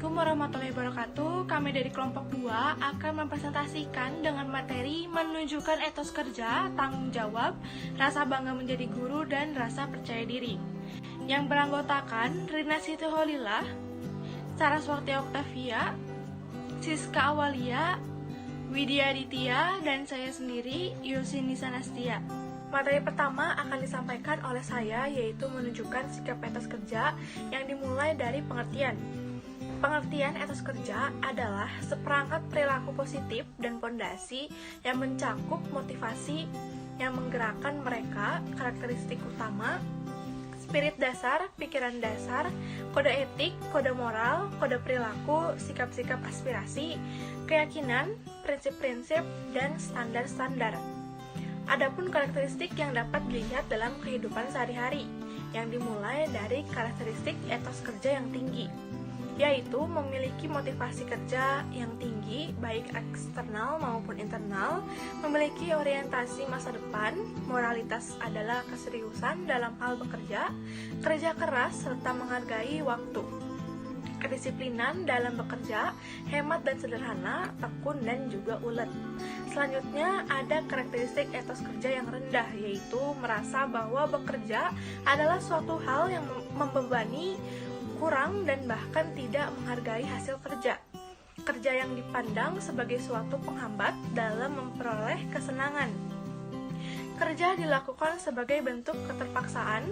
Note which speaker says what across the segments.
Speaker 1: Assalamualaikum warahmatullahi wabarakatuh. Kami dari kelompok 2 akan mempresentasikan dengan materi menunjukkan etos kerja, tanggung jawab, rasa bangga menjadi guru, dan rasa percaya diri. Yang beranggotakan Rina Siti Holilah, Saraswati Oktavia, Siska Awalia, Widya Aditya, dan saya sendiri, Yusini Sanastia. Materi pertama akan disampaikan oleh saya, yaitu menunjukkan sikap etos kerja yang dimulai dari pengertian. Pengertian etos kerja adalah seperangkat perilaku positif dan fondasi yang mencakup motivasi yang menggerakkan mereka, karakteristik utama, spirit dasar, pikiran dasar, kode etik, kode moral, kode perilaku, sikap-sikap aspirasi, keyakinan, prinsip-prinsip, dan standar-standar. Adapun karakteristik yang dapat dilihat dalam kehidupan sehari-hari, yang dimulai dari karakteristik etos kerja yang tinggi, yaitu memiliki motivasi kerja yang tinggi, baik eksternal maupun internal, memiliki orientasi masa depan, moralitas adalah keseriusan dalam hal bekerja, kerja keras, serta menghargai waktu, kedisiplinan dalam bekerja, hemat dan sederhana, tekun dan juga ulet. Selanjutnya ada karakteristik etos kerja yang rendah, yaitu merasa bahwa bekerja adalah suatu hal yang membebani, kurang, dan bahkan tidak menghargai hasil kerja. Kerja yang dipandang sebagai suatu penghambat dalam memperoleh kesenangan. Kerja dilakukan sebagai bentuk keterpaksaan,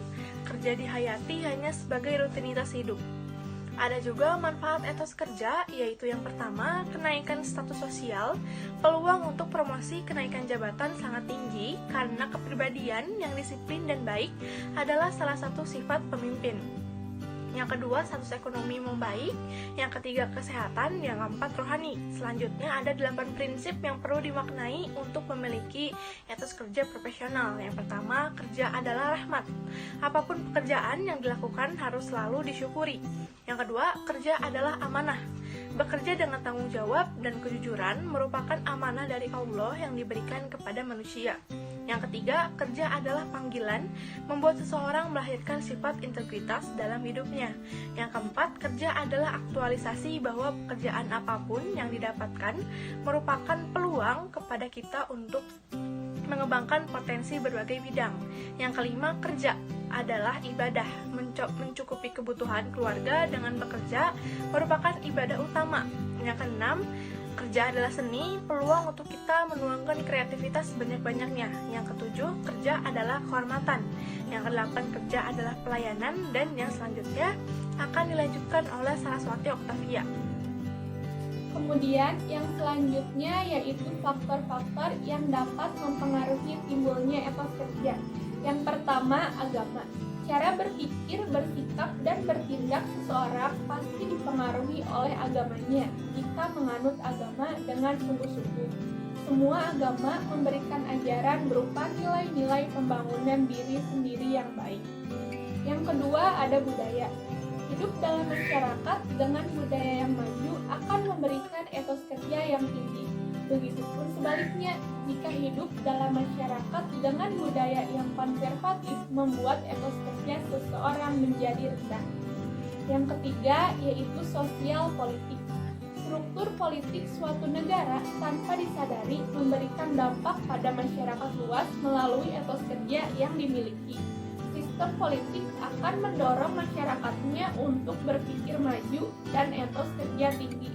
Speaker 1: kerja dihayati hanya sebagai rutinitas hidup. Ada juga manfaat etos kerja, yaitu yang pertama, kenaikan status sosial. Peluang untuk promosi kenaikan jabatan sangat tinggi karena kepribadian yang disiplin dan baik adalah salah satu sifat pemimpin. Yang kedua, status ekonomi membaik. Yang ketiga, kesehatan. Yang keempat, rohani. Selanjutnya ada 8 prinsip yang perlu dimaknai untuk memiliki etos kerja profesional. Yang pertama, kerja adalah rahmat. Apapun pekerjaan yang dilakukan harus selalu disyukuri. Yang kedua, kerja adalah amanah. Bekerja dengan tanggung jawab dan kejujuran merupakan amanah dari Allah yang diberikan kepada manusia. Yang ketiga, kerja adalah panggilan, membuat seseorang melahirkan sifat integritas dalam hidupnya. Yang keempat, kerja adalah aktualisasi bahwa pekerjaan apapun yang didapatkan merupakan peluang kepada kita untuk mengembangkan potensi berbagai bidang. Yang kelima, kerja adalah ibadah, mencukupi kebutuhan keluarga dengan bekerja merupakan ibadah utama. Yang keenam, kerja adalah seni, peluang untuk kita menuangkan kreativitas sebanyak-banyaknya. Yang ketujuh, kerja adalah kehormatan. Yang kedelapan, kerja adalah pelayanan. Dan yang selanjutnya akan dilanjutkan oleh Saraswati Oktavia.
Speaker 2: Kemudian yang selanjutnya yaitu faktor-faktor yang dapat mempengaruhi timbulnya etos kerja. Yang pertama, agama. Cara berpikir, bersikap, dan bertindak seseorang pasti dipengaruhi oleh agamanya jika menganut agama dengan sungguh-sungguh. Semua agama memberikan ajaran berupa nilai-nilai pembangunan diri sendiri yang baik. Yang kedua, ada budaya. Hidup dalam masyarakat dengan budaya yang maju akan memberikan etos kerja yang tinggi. Begitupun sebaliknya, jika hidup dalam masyarakat dengan budaya yang konservatif membuat etos kerja seseorang menjadi rendah. Yang ketiga, yaitu sosial politik. Struktur politik suatu negara tanpa disadari memberikan dampak pada masyarakat luas melalui etos kerja yang dimiliki. Sistem politik akan mendorong masyarakatnya untuk berpikir maju dan etos kerja tinggi.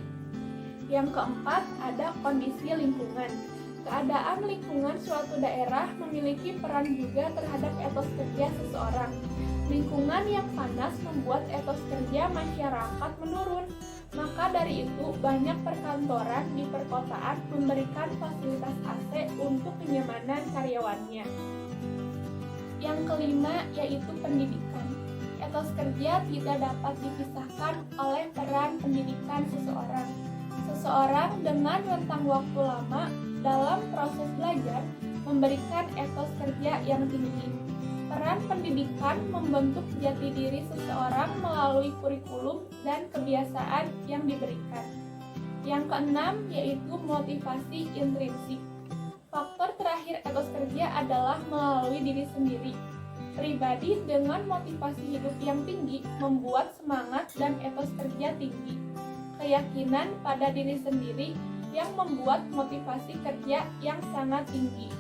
Speaker 2: Yang keempat, ada kondisi lingkungan. Keadaan lingkungan suatu daerah memiliki peran juga terhadap etos kerja seseorang. Lingkungan yang panas membuat etos kerja masyarakat menurun. Maka dari itu, banyak perkantoran di perkotaan memberikan fasilitas AC untuk kenyamanan karyawannya. Yang kelima, yaitu pendidikan. Etos kerja tidak dapat dipisahkan oleh peran pendidikan seseorang. Seseorang dengan rentang waktu lama dalam proses belajar memberikan etos kerja yang tinggi. Peran pendidikan membentuk jati diri seseorang melalui kurikulum dan kebiasaan yang diberikan. Yang keenam, yaitu motivasi intrinsik. Faktor terakhir etos kerja adalah melalui diri sendiri. Pribadi dengan motivasi hidup yang tinggi membuat semangat dan etos kerja tinggi. keyakinan pada diri sendiri yang membuat motivasi kerja yang sangat tinggi.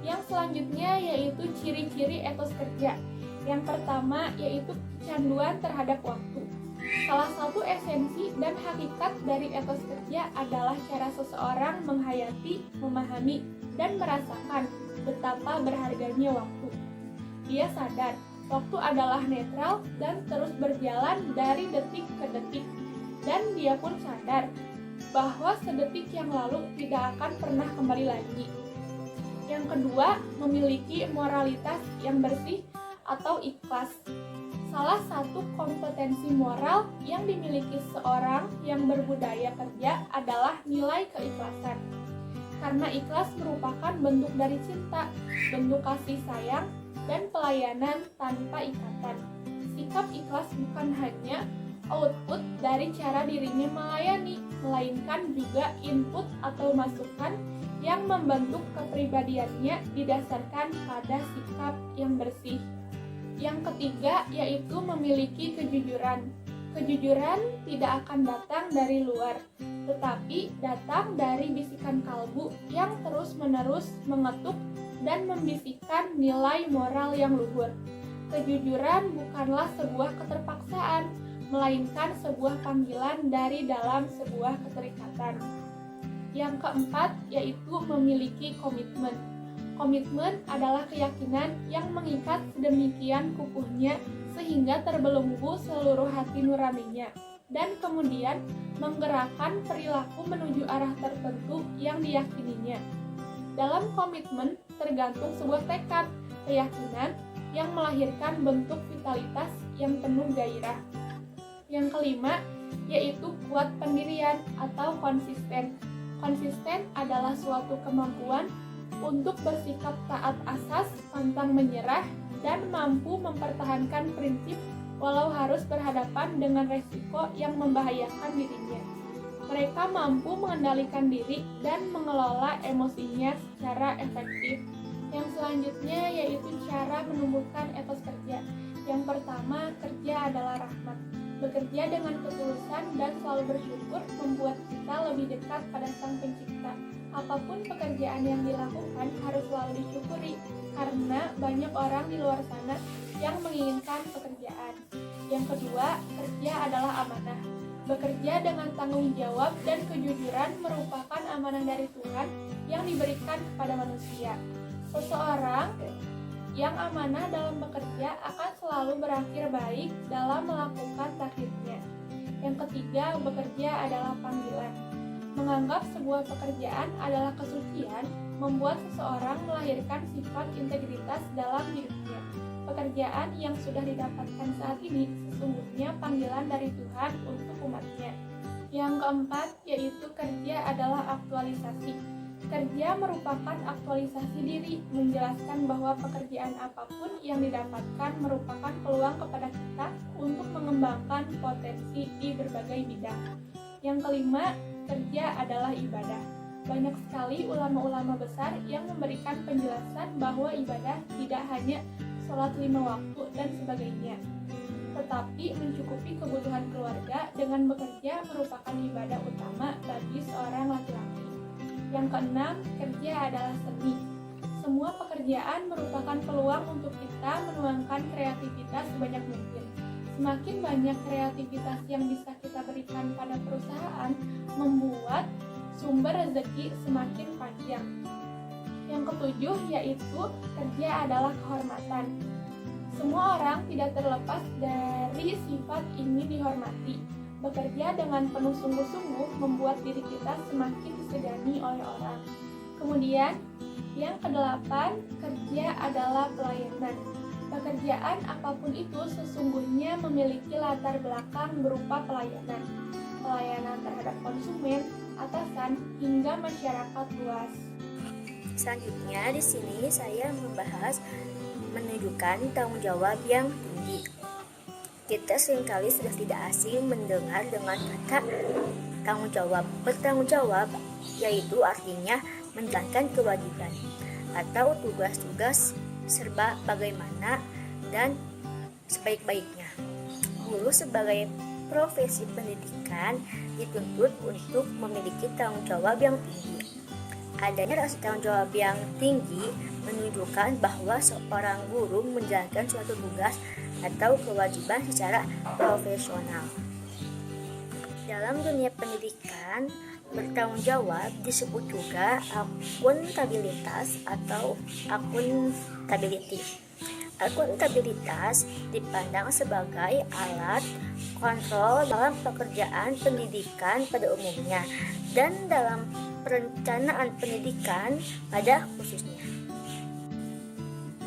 Speaker 2: Yang selanjutnya yaitu ciri-ciri etos kerja. Yang pertama yaitu kecanduan terhadap waktu. Salah satu esensi dan hakikat dari etos kerja adalah cara seseorang menghayati, memahami, dan merasakan betapa berharganya waktu. Dia sadar waktu adalah netral dan terus berjalan dari detik ke detik. Dan dia pun sadar bahwa sedetik yang lalu tidak akan pernah kembali lagi. Yang kedua, memiliki moralitas yang bersih atau ikhlas. Salah satu kompetensi moral yang dimiliki seorang yang berbudaya kerja adalah nilai keikhlasan. Karena ikhlas merupakan bentuk dari cinta, bentuk kasih sayang, dan pelayanan tanpa ikatan. Sikap ikhlas bukan hanya output dari cara dirinya melayani, melainkan juga input atau masukan yang membentuk kepribadiannya didasarkan pada sikap yang bersih. Yang ketiga yaitu memiliki kejujuran. Kejujuran tidak akan datang dari luar, tetapi datang dari bisikan kalbu yang terus-menerus mengetuk dan membisikkan nilai moral yang luhur. Kejujuran bukanlah sebuah keterpaksaan, melainkan sebuah panggilan dari dalam sebuah keterikatan. Yang keempat yaitu memiliki komitmen. Komitmen adalah keyakinan yang mengikat sedemikian kukuhnya sehingga terbelenggu seluruh hati nuraninya dan kemudian menggerakkan perilaku menuju arah tertentu yang diyakininya. Dalam komitmen tergantung sebuah tekad, keyakinan yang melahirkan bentuk vitalitas yang penuh gairah. Yang kelima yaitu kuat pendirian atau konsisten. Konsisten adalah suatu kemampuan untuk bersikap taat asas, pantang menyerah, dan mampu mempertahankan prinsip walau harus berhadapan dengan resiko yang membahayakan dirinya. Mereka mampu mengendalikan diri dan mengelola emosinya secara efektif. Yang selanjutnya yaitu cara menumbuhkan etos kerja. Yang pertama, kerja adalah rahmat. Bekerja dengan ketulusan dan selalu bersyukur membuat kita lebih dekat pada Sang Pencipta. Apapun pekerjaan yang dilakukan harus selalu disyukuri, karena banyak orang di luar sana yang menginginkan pekerjaan. Yang kedua, kerja adalah amanah. Bekerja dengan tanggung jawab dan kejujuran merupakan amanah dari Tuhan yang diberikan kepada manusia. Seseorang yang amanah dalam bekerja akan selalu berakhir baik dalam melakukan taklidnya. Yang ketiga, bekerja adalah panggilan. Menganggap sebuah pekerjaan adalah kesucian membuat seseorang melahirkan sifat integritas dalam hidupnya. Pekerjaan yang sudah didapatkan saat ini sesungguhnya panggilan dari Tuhan untuk umatnya. Yang keempat, yaitu kerja adalah aktualisasi. Kerja merupakan aktualisasi diri, menjelaskan bahwa pekerjaan apapun yang didapatkan merupakan peluang kepada kita untuk mengembangkan potensi di berbagai bidang. Yang kelima, kerja adalah ibadah. Banyak sekali ulama-ulama besar yang memberikan penjelasan bahwa ibadah tidak hanya sholat 5 waktu dan sebagainya, tetapi mencukupi kebutuhan keluarga dengan bekerja merupakan ibadah utama bagi seorang laki-laki. Yang keenam, kerja adalah seni. Semua pekerjaan merupakan peluang untuk kita menuangkan kreativitas sebanyak mungkin. Semakin banyak kreativitas yang bisa kita berikan pada perusahaan, membuat sumber rezeki semakin panjang. Yang ketujuh yaitu kerja adalah kehormatan. Semua orang tidak terlepas dari sifat ingin dihormati. Bekerja dengan penuh sungguh-sungguh membuat diri kita semakin disegani oleh orang. Kemudian, yang kedelapan, kerja adalah pelayanan. Pekerjaan apapun itu sesungguhnya memiliki latar belakang berupa pelayanan. Pelayanan terhadap konsumen, atasan, hingga masyarakat luas.
Speaker 3: Selanjutnya di sini saya membahas menunjukkan tanggung jawab yang tinggi. Kita seringkali sudah tidak asing mendengar dengan kata tanggung jawab. Bertanggung jawab yaitu artinya menjalankan kewajiban atau tugas-tugas serba bagaimana dan sebaik-baiknya. Guru sebagai profesi pendidikan dituntut untuk memiliki tanggung jawab yang tinggi. Adanya rasa tanggung jawab yang tinggi menunjukkan bahwa seorang guru menjalankan suatu tugas atau kewajiban secara profesional. Dalam dunia pendidikan, bertanggung jawab disebut juga akuntabilitas atau accountability. Akuntabilitas dipandang sebagai alat kontrol dalam pekerjaan pendidikan pada umumnya dan dalam perencanaan pendidikan pada khususnya.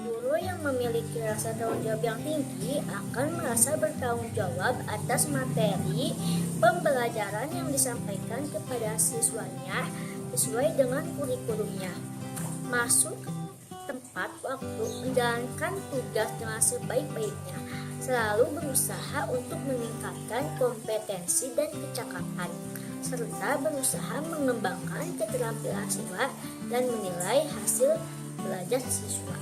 Speaker 3: Guru yang memiliki rasa tanggung jawab yang tinggi akan merasa bertanggung jawab atas materi pembelajaran yang disampaikan kepada siswanya sesuai dengan kurikulumnya. Masuk tempat waktu menjalankan tugas dengan sebaik-baiknya, selalu berusaha untuk meningkatkan kompetensi dan kecakapan, serta berusaha mengembangkan keterampilan siswa dan menilai hasil belajar siswa.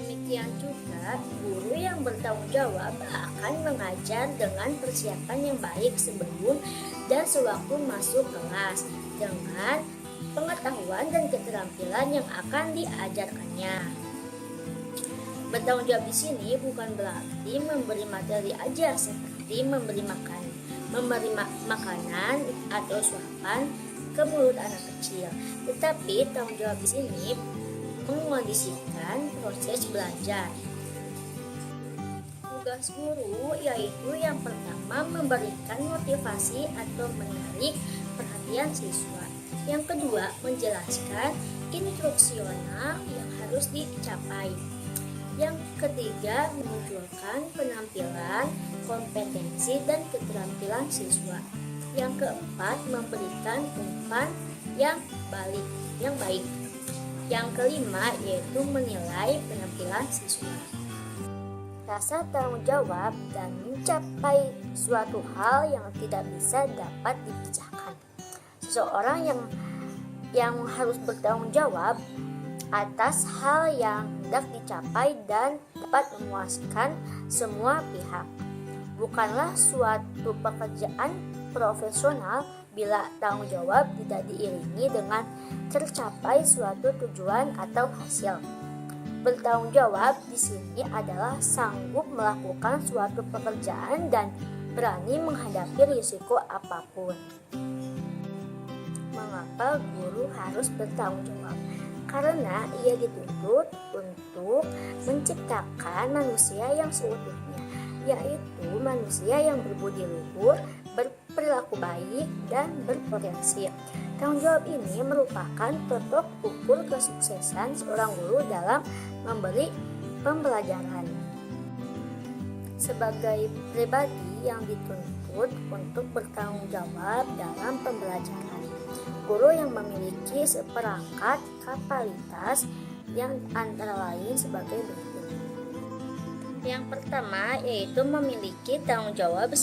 Speaker 3: Demikian juga, guru yang bertanggung jawab akan mengajar dengan persiapan yang baik sebelum dan sewaktu masuk kelas dengan pengetahuan dan keterampilan yang akan diajarkannya. Bertanggung jawab di sini bukan berarti memberi materi aja seperti memberi makanan atau suapan ke mulut anak kecil, tetapi tanggung jawab di sini mengondisikan proses belajar. Tugas guru yaitu yang pertama memberikan motivasi atau menarik perhatian siswa. Yang kedua, menjelaskan instruksional yang harus dicapai. Yang ketiga, memunculkan penampilan, kompetensi, dan keterampilan siswa. Yang keempat, memberikan umpan yang baik. Yang kelima, yaitu menilai penampilan siswa. Rasa tanggung jawab dan mencapai suatu hal yang tidak bisa dapat dipisahkan. Seseorang yang harus bertanggung jawab atas hal yang hendak dicapai dan dapat memuaskan semua pihak. Bukanlah suatu pekerjaan profesional bila tanggung jawab tidak diiringi dengan tercapai suatu tujuan atau hasil. Bertanggung jawab di sini adalah sanggup melakukan suatu pekerjaan dan berani menghadapi risiko apapun. Mengapa guru harus bertanggung jawab? Karena ia dituntut untuk menciptakan manusia yang seutuhnya, yaitu manusia yang berbudi luhur, berperilaku baik, dan berpotensi. Tanggung jawab ini merupakan tolok ukur kesuksesan seorang guru dalam memberi pembelajaran. Sebagai pribadi yang dituntut untuk bertanggung jawab dalam pembelajaran, guru yang memiliki seperangkat kapasitas yang antara lain sebagai berikut. Yang pertama yaitu memiliki tanggung jawab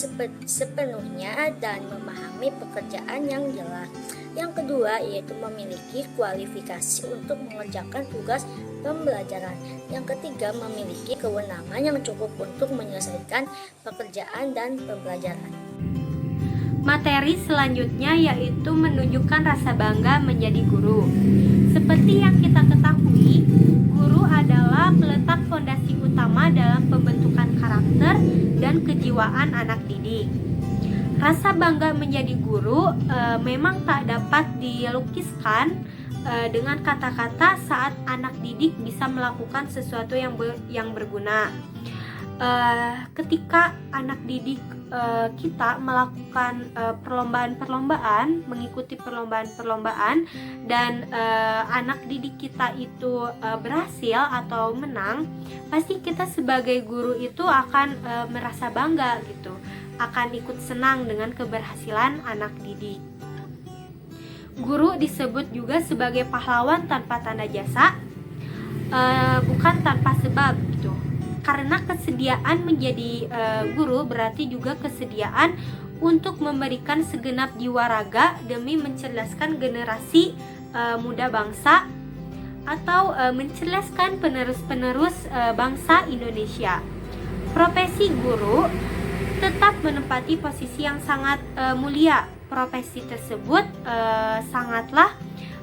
Speaker 3: sepenuhnya dan memahami pekerjaan yang jelas. Yang kedua yaitu memiliki kualifikasi untuk mengerjakan tugas pembelajaran. Yang ketiga memiliki kewenangan yang cukup untuk menyelesaikan pekerjaan dan pembelajaran.
Speaker 4: Materi selanjutnya yaitu menunjukkan rasa bangga menjadi guru. Seperti yang kita ketahui, guru adalah peletak fondasi utama dalam pembentukan karakter dan kejiwaan anak didik. Rasa bangga menjadi guru memang tak dapat dilukiskan dengan kata-kata saat anak didik bisa melakukan sesuatu yang berguna. Ketika anak didik kita melakukan perlombaan-perlombaan, mengikuti perlombaan-perlombaan, dan anak didik kita itu berhasil atau menang, pasti kita sebagai guru itu akan merasa bangga gitu, akan ikut senang dengan keberhasilan anak didik. Guru disebut juga sebagai pahlawan tanpa tanda jasa, bukan tanpa sebab gitu. Karena kesediaan menjadi guru berarti juga kesediaan untuk memberikan segenap jiwa raga demi mencerdaskan generasi muda bangsa atau mencerdaskan penerus-penerus bangsa Indonesia. Profesi guru tetap menempati posisi yang sangat mulia. Profesi tersebut sangatlah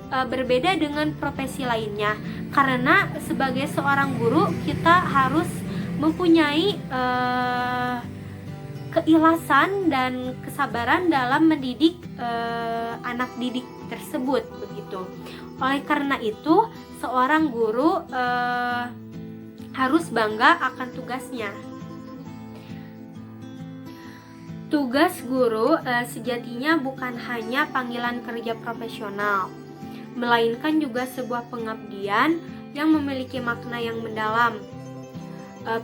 Speaker 4: berbeda dengan profesi lainnya, karena sebagai seorang guru kita harus mempunyai keikhlasan dan kesabaran dalam mendidik anak didik tersebut begitu. Oleh karena itu, seorang guru harus bangga akan tugasnya. Tugas guru sejatinya bukan hanya panggilan kerja profesional, melainkan juga sebuah pengabdian yang memiliki makna yang mendalam.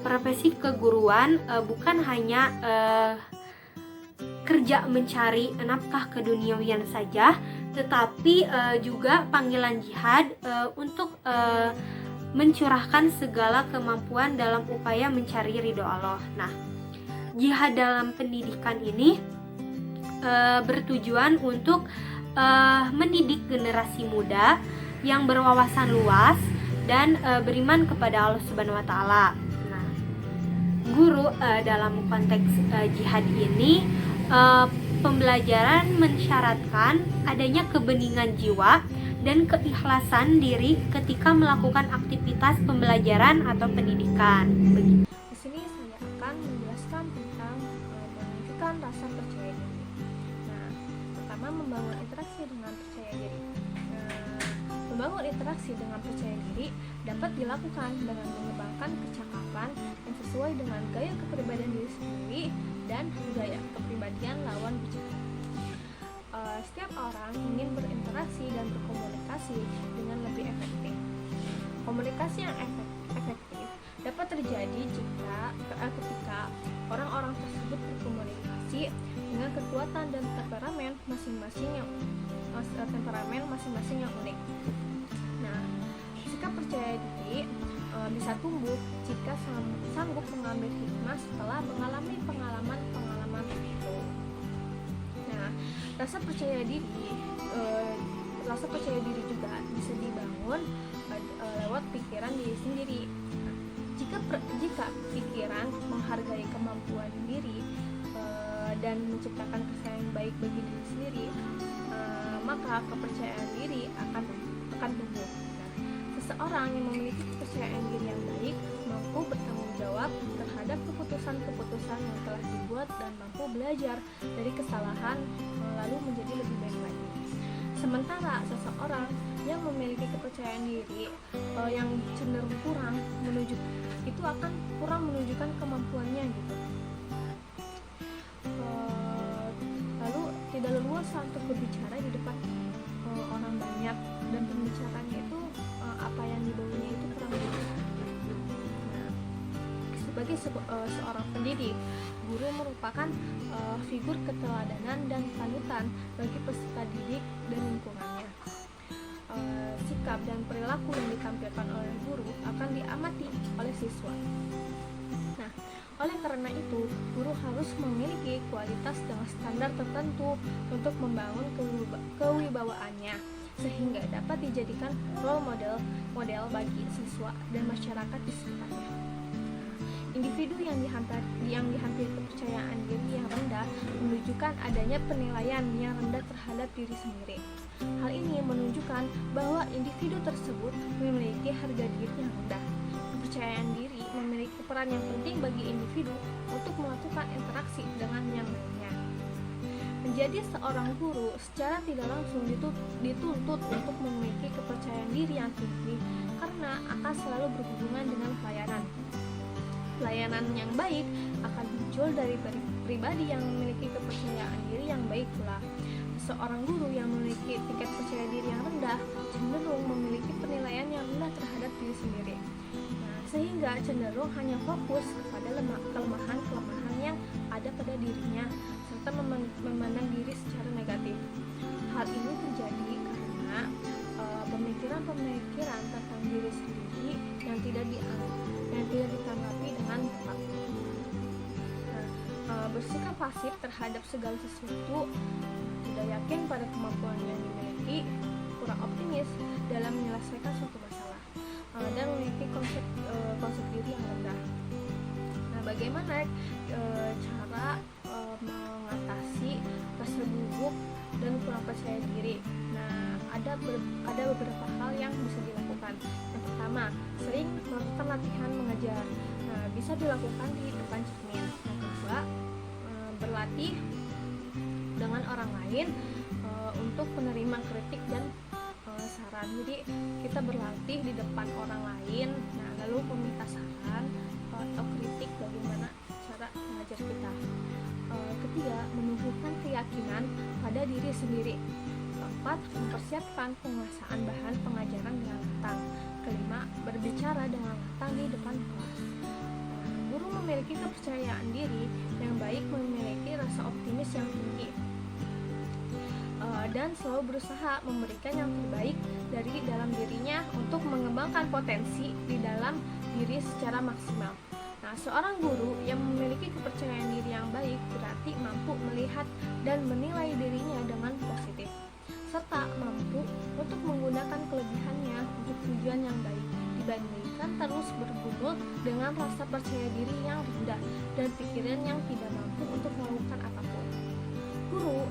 Speaker 4: Profesi keguruan bukan hanya kerja mencari nafkah keduniawian saja, tetapi juga panggilan jihad untuk mencurahkan segala kemampuan dalam upaya mencari ridho Allah. Nah, jihad dalam pendidikan ini bertujuan untuk mendidik generasi muda yang berwawasan luas dan beriman kepada Allah Subhanahu wa taala. Nah, guru dalam konteks jihad ini pembelajaran mensyaratkan adanya kebeningan jiwa dan keikhlasan diri ketika melakukan aktivitas pembelajaran atau pendidikan. Begitu.
Speaker 1: Di sini saya akan menjelaskan tentang menunjukkan rasa percaya diri. Nah, pertama membangun interaksi dengan percaya diri. Membangun interaksi dengan percaya diri dapat dilakukan dengan mengembangkan kecakapan yang sesuai dengan gaya kepribadian diri sendiri dan gaya kepribadian lawan bicara. Setiap orang ingin berinteraksi dan berkomunikasi dengan lebih efektif. Komunikasi yang efektif dapat terjadi ketika orang-orang tersebut berkomunikasi dengan kekuatan dan temperamen masing-masing yang unik. Nah, sikap percaya diri bisa tumbuh jika sanggup mengambil hikmah setelah mengalami pengalaman itu. Nah, rasa percaya diri juga bisa dibangun lewat pikiran diri sendiri. Jika pikiran menghargai kemampuan diri dan menciptakan kesan yang baik bagi diri sendiri, maka kepercayaan diri akan tumbuh. Seseorang yang memiliki kepercayaan diri yang baik mampu bertanggung jawab terhadap keputusan-keputusan yang telah dibuat dan mampu belajar dari kesalahan lalu menjadi lebih baik lagi. Sementara seseorang yang memiliki kepercayaan diri yang cenderung kurang akan kurang menunjukkan kemampuannya gitu. Lalu tidak leluasa untuk berbicara di depan orang banyak dan pembicaranya itu apa yang dibawanya itu kurang jelas. Nah, sebagai seorang pendidik, guru merupakan figur keteladanan dan panutan bagi peserta didik dan lingkungannya. Sikap dan perilaku yang ditampilkan oleh guru akan diamati oleh siswa. Nah, oleh karena itu, guru harus memiliki kualitas dengan standar tertentu untuk membangun kewibawaannya, sehingga dapat dijadikan role model bagi siswa dan masyarakat di sekitarnya. Individu yang dihampiri kepercayaan diri yang rendah menunjukkan adanya penilaian yang rendah terhadap diri sendiri. Hal ini menunjukkan bahwa individu tersebut memiliki harga diri yang rendah. Kepercayaan diri memiliki peran yang penting bagi individu untuk melakukan interaksi dengan yang lainnya. Menjadi seorang guru secara tidak langsung dituntut untuk memiliki kepercayaan diri yang tinggi karena akan selalu berhubungan dengan pelayanan. Pelayanan yang baik akan muncul dari pribadi yang memiliki kepercayaan diri yang baik pula. Seorang guru yang memiliki tingkat percaya diri yang rendah cenderung memiliki penilaian yang rendah terhadap diri sendiri. Nah, sehingga cenderung hanya fokus kepada kelemahan-kelemahan yang ada pada dirinya serta memandang diri secara negatif. Hal ini terjadi karena pemikiran tentang diri sendiri yang tidak ditanggapi dengan tepat. Bersikap pasif terhadap segala sesuatu, tidak yakin pada kemampuan yang dimiliki, kurang optimis dalam menyelesaikan suatu masalah, dan memiliki konsep diri yang rendah. Nah, bagaimana cara cara mengatasi rasa gugup dan kurang percaya diri. Nah, ada beberapa hal yang bisa dilakukan. Yang pertama, sering melakukan latihan mengajar. Nah, bisa dilakukan di depan cermin. Yang kedua, berlatih dengan orang lain untuk menerima kritik dan saran. Jadi kita berlatih di depan orang lain, nah lalu meminta saran atau kritik bagaimana cara mengajar kita. Ketiga, menumbuhkan keyakinan pada diri sendiri. Keempat, mempersiapkan penguasaan bahan pengajaran dengan matang. Kelima, berbicara dengan matang di depan kelas. Guru memiliki kepercayaan diri yang baik, memiliki rasa optimis yang tinggi, dan selalu berusaha memberikan yang terbaik dari dalam dirinya untuk mengembangkan potensi di dalam diri secara maksimal. Nah, seorang guru yang memiliki kepercayaan diri yang baik berarti mampu melihat dan menilai dirinya dengan positif, serta mampu untuk menggunakan kelebihannya untuk tujuan yang baik, dibandingkan terus bergumul dengan rasa percaya diri yang rendah dan pikiran yang tidak mampu untuk melakukan apapun. Guru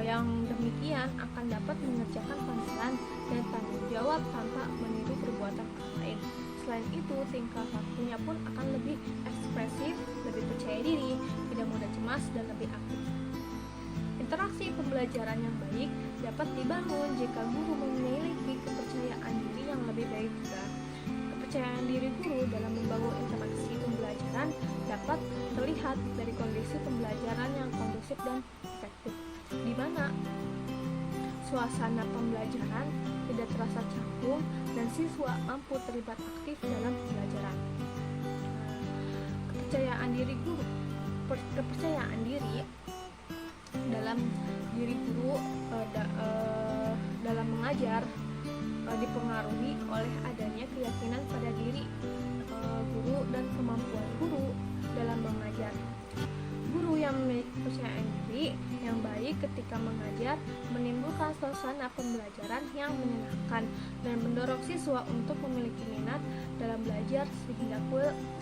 Speaker 1: yang demikian akan dapat mengerjakan panggilan dan tanggung jawab tanpa meniru perbuatan orang lain. Selain itu, tingkah lakunya pun akan lebih ekspresif, lebih percaya diri, tidak mudah cemas, dan lebih aktif. Interaksi pembelajaran yang baik dapat dibangun jika guru memiliki kepercayaan diri yang lebih baik juga. Kepercayaan diri guru dalam membangun interaksi pembelajaran dapat terlihat dari kondisi pembelajaran yang kondusif dan efektif, di mana suasana pembelajaran tidak terasa canggung dan siswa mampu terlibat aktif dalam pembelajaran. Kepercayaan diri dalam diri guru dalam mengajar dipengaruhi oleh adanya keyakinan pada diri guru dan kemampuan guru dalam mengajar. Guru yang memiliki kepercayaan diri yang baik ketika mengajar menimbulkan suasana pembelajaran yang menyenangkan dan mendorong siswa untuk memiliki minat dalam belajar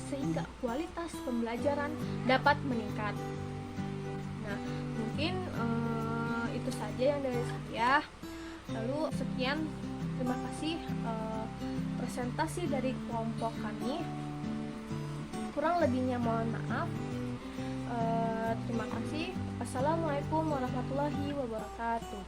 Speaker 1: sehingga kualitas pembelajaran dapat meningkat. Nah, mungkin itu saja yang dari saya. Lalu sekian, terima kasih presentasi dari kelompok kami. Kurang lebihnya mohon maaf. Terima kasih. Assalamualaikum warahmatullahi wabarakatuh.